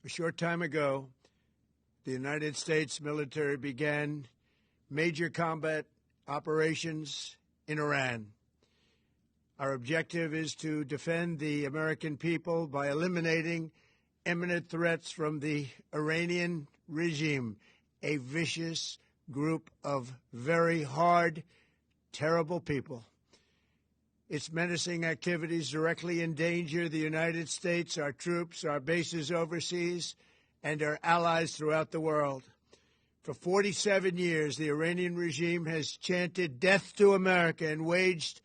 A short time ago, the United States military began major combat operations in Iran. Our objective is to defend the American people by eliminating imminent threats from the Iranian regime, a vicious group of very hard, terrible people. Its menacing activities directly endanger the United States, our troops, our bases overseas, and our allies throughout the world. For 47 years, the Iranian regime has chanted death to America and waged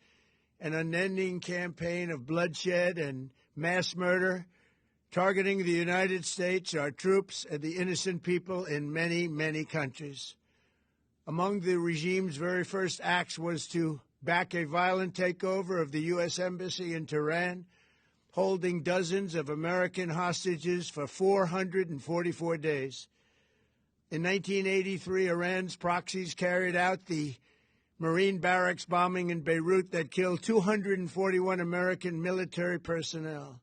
an unending campaign of bloodshed and mass murder, targeting the United States, our troops, and the innocent people in many, many countries. Among the regime's very first acts was to back a violent takeover of the U.S. Embassy in Tehran, holding dozens of American hostages for 444 days. In 1983, Iran's proxies carried out the Marine barracks bombing in Beirut that killed 241 American military personnel.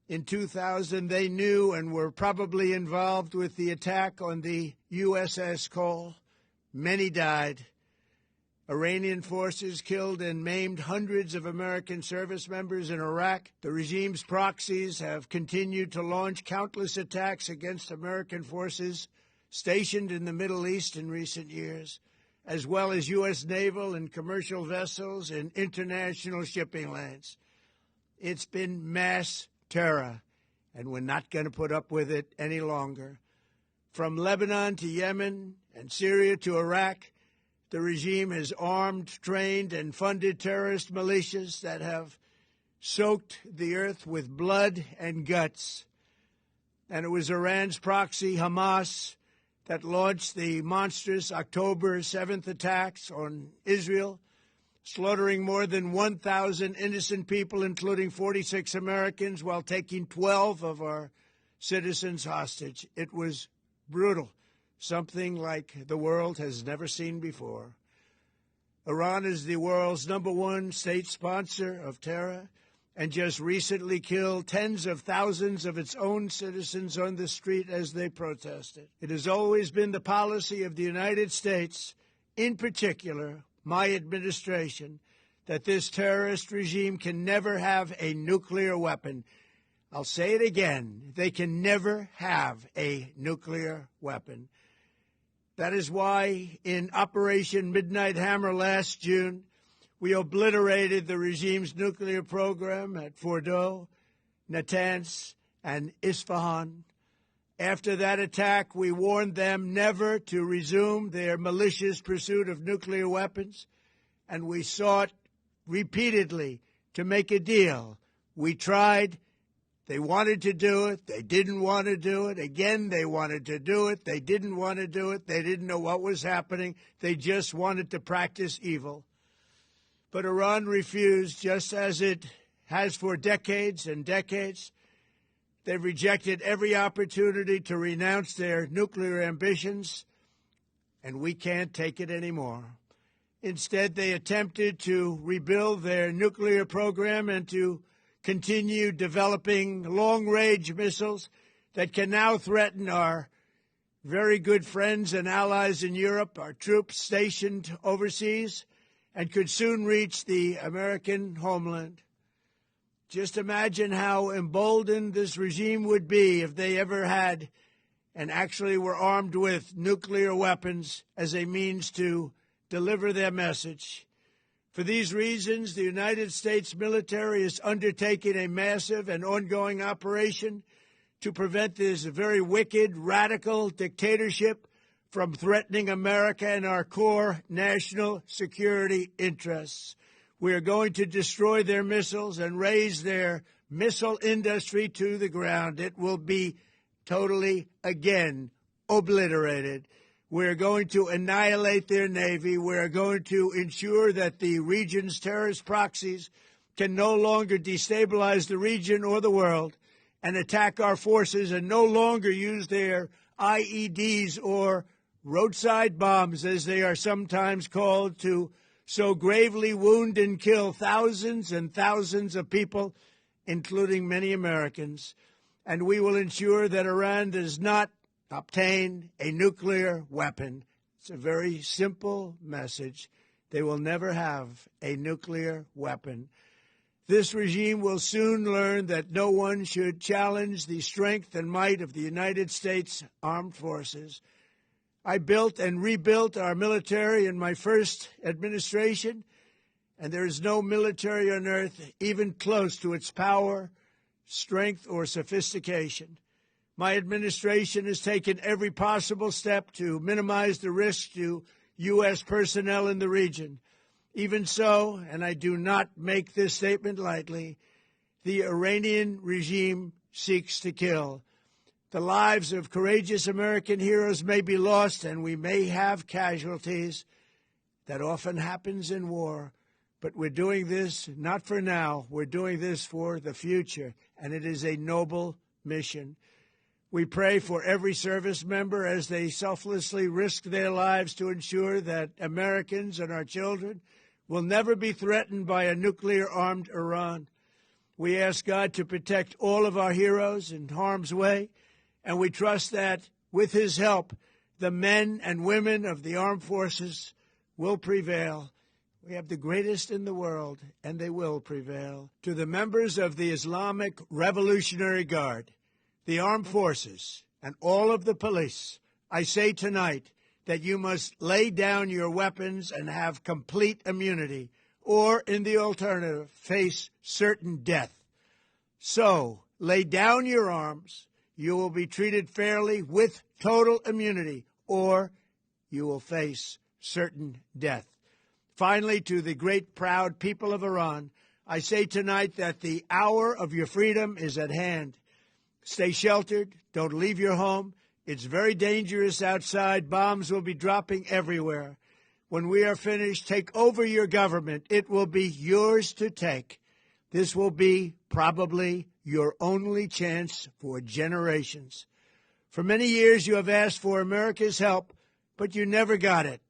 In 2000, they knew and were probably involved with the attack on the USS Cole. Many died. Iranian forces killed and maimed hundreds of American service members in Iraq. The regime's proxies have continued to launch countless attacks against American forces stationed in the Middle East in recent years, as well as U.S. naval and commercial vessels and international shipping lanes. It's been mass terror, and we're not going to put up with it any longer. From Lebanon to Yemen and Syria to Iraq, the regime has armed, trained, and funded terrorist militias that have soaked the earth with blood and guts. And it was Iran's proxy, Hamas, that launched the monstrous October 7th attacks on Israel, slaughtering more than 1,000 innocent people, including 46 Americans, while taking 12 of our citizens hostage. It was brutal, something like the world has never seen before. Iran is the world's #1 state sponsor of terror and just recently killed tens of thousands of its own citizens on the street as they protested. It has always been the policy of the United States, in particular, my administration, that this terrorist regime can never have a nuclear weapon. I'll say it again. They can never have a nuclear weapon. That is why in Operation Midnight Hammer last June, we obliterated the regime's nuclear program at Fordow, Natanz, and Isfahan. After that attack, we warned them never to resume their malicious pursuit of nuclear weapons, and we sought repeatedly to make a deal. We tried. They wanted to do it. They didn't want to do it. Again, they wanted to do it. They didn't want to do it. They didn't know what was happening. They just wanted to practice evil. But Iran refused, just as it has for decades and decades. They've rejected every opportunity to renounce their nuclear ambitions, and we can't take it anymore. Instead, they attempted to rebuild their nuclear program and to continue developing long-range missiles that can now threaten our very good friends and allies in Europe, our troops stationed overseas, and could soon reach the American homeland. Just imagine how emboldened this regime would be if they ever had and actually were armed with nuclear weapons as a means to deliver their message. For these reasons, the United States military is undertaking a massive and ongoing operation to prevent this very wicked, radical dictatorship from threatening America and our core national security interests. We are going to destroy their missiles and raise their missile industry to the ground. It will be totally, again, obliterated. We're going to annihilate their Navy. We're going to ensure that the region's terrorist proxies can no longer destabilize the region or the world and attack our forces and no longer use their IEDs or roadside bombs, as they are sometimes called, to so gravely wound and kill thousands and thousands of people, including many Americans. and we will ensure that Iran does not obtain a nuclear weapon. It's a very simple message. They will never have a nuclear weapon. This regime will soon learn that no one should challenge the strength and might of the United States Armed Forces. I built and rebuilt our military in my first administration, and there is no military on earth even close to its power, strength, or sophistication. My administration has taken every possible step to minimize the risk to U.S. personnel in the region. Even so, and I do not make this statement lightly, the Iranian regime seeks to kill. The lives of courageous American heroes may be lost, and we may have casualties. That often happens in war. But we're doing this not for now. We're doing this for the future, and it is a noble mission. We pray for every service member as they selflessly risk their lives to ensure that Americans and our children will never be threatened by a nuclear-armed Iran. We ask God to protect all of our heroes in harm's way, and we trust that, with his help, the men and women of the armed forces will prevail. We have the greatest in the world, and they will prevail. To the members of the Islamic Revolutionary Guard, the armed forces, and all of the police, I say tonight that you must lay down your weapons and have complete immunity, or, in the alternative, face certain death. So, lay down your arms. You will be treated fairly with total immunity, or you will face certain death. Finally, to the great, proud people of Iran, I say tonight that the hour of your freedom is at hand. Stay sheltered. Don't leave your home. It's very dangerous outside. Bombs will be dropping everywhere. When we are finished, take over your government. It will be yours to take. This will be probably your only chance for generations. For many years, you have asked for America's help, but you never got it.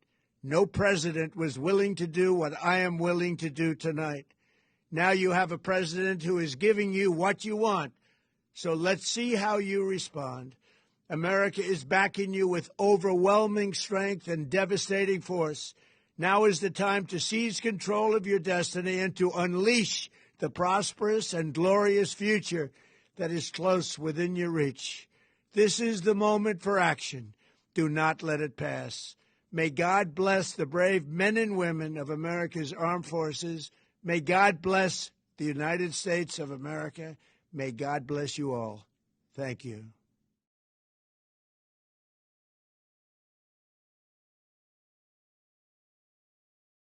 No president was willing to do what I am willing to do tonight. Now you have a president who is giving you what you want. So let's see how you respond. America is backing you with overwhelming strength and devastating force. Now is the time to seize control of your destiny and to unleash the prosperous and glorious future that is close within your reach. This is the moment for action. Do not let it pass. May God bless the brave men and women of America's armed forces. May God bless the United States of America. May God bless you all. Thank you.